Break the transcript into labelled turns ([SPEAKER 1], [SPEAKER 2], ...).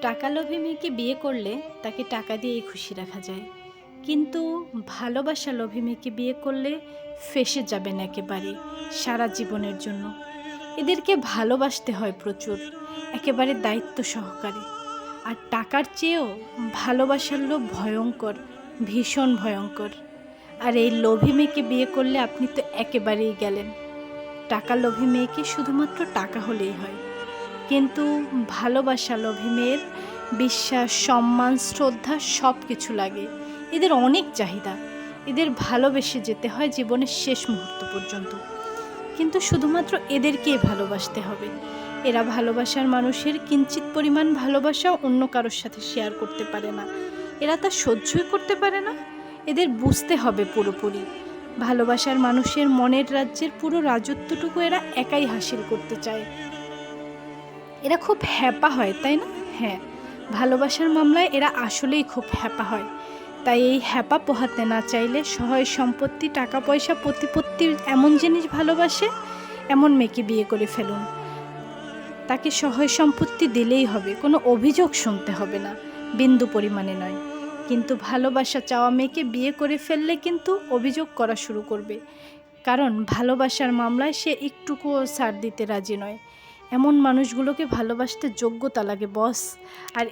[SPEAKER 1] টাকা লোভী মেয়েকে বিয়ে করলে তাকে টাকা দিয়েই খুশি রাখা যায়, কিন্তু ভালোবাসা লোভী মেয়েকে বিয়ে করলে ফেঁসে যাবেন একেবারে সারা জীবনের জন্য। এদেরকে ভালোবাসতে হয় প্রচুর, একেবারে দায়িত্ব সহকারে। আর টাকার চেয়েও ভালোবাসার লোভ ভয়ঙ্কর, ভীষণ ভয়ঙ্কর। আর এই লোভী মেয়েকে বিয়ে করলে আপনি তো একেবারেই গেলেন। টাকা লোভী মেয়েকে শুধুমাত্র টাকা হলেই হয়, কিন্তু ভালোবাসা লোভী মেয়ের বিশ্বাস, সম্মান, শ্রদ্ধা সব কিছু লাগে। এদের অনেক চাহিদা, এদের ভালোবেসে যেতে হয় জীবনের শেষ মুহূর্ত পর্যন্ত। কিন্তু শুধুমাত্র এদেরকেই ভালোবাসতে হবে। এরা ভালোবাসার মানুষের কিঞ্চিত পরিমাণ ভালোবাসা অন্য কারোর সাথে শেয়ার করতে পারে না। এরা তা সহ্যই করতে পারে না। এদের বুঝতে হবে পুরোপুরি ভালোবাসার মানুষের মনের রাজ্যের পুরো রাজত্বটুকু এরা একাই হাসিল করতে চায়। এরা খুব হ্যাপা হয়, তাই না? হ্যাঁ, ভালোবাসার মামলায় এরা আসলেই খুব হ্যাপা হয়। তাই এই হ্যাপা পোহাতে না চাইলে সহায় সম্পত্তি, টাকা পয়সা, প্রতিপত্তি এমন জিনিস ভালোবাসে এমন মেয়েকে বিয়ে করে ফেলুন। তাকে সহায় সম্পত্তি দিলেই হবে, কোনো অভিযোগ শুনতে হবে না, বিন্দু পরিমাণে নয়। কিন্তু ভালোবাসা চাওয়া মেয়েকে বিয়ে করে ফেললে কিন্তু অভিযোগ করা শুরু করবে, কারণ ভালোবাসার মামলায় সে একটুকুও ছাড় দিতে রাজি নয়। এমন মানুষগুলোকে ভালোবাসতে যোগ্যতা লাগে বস। আর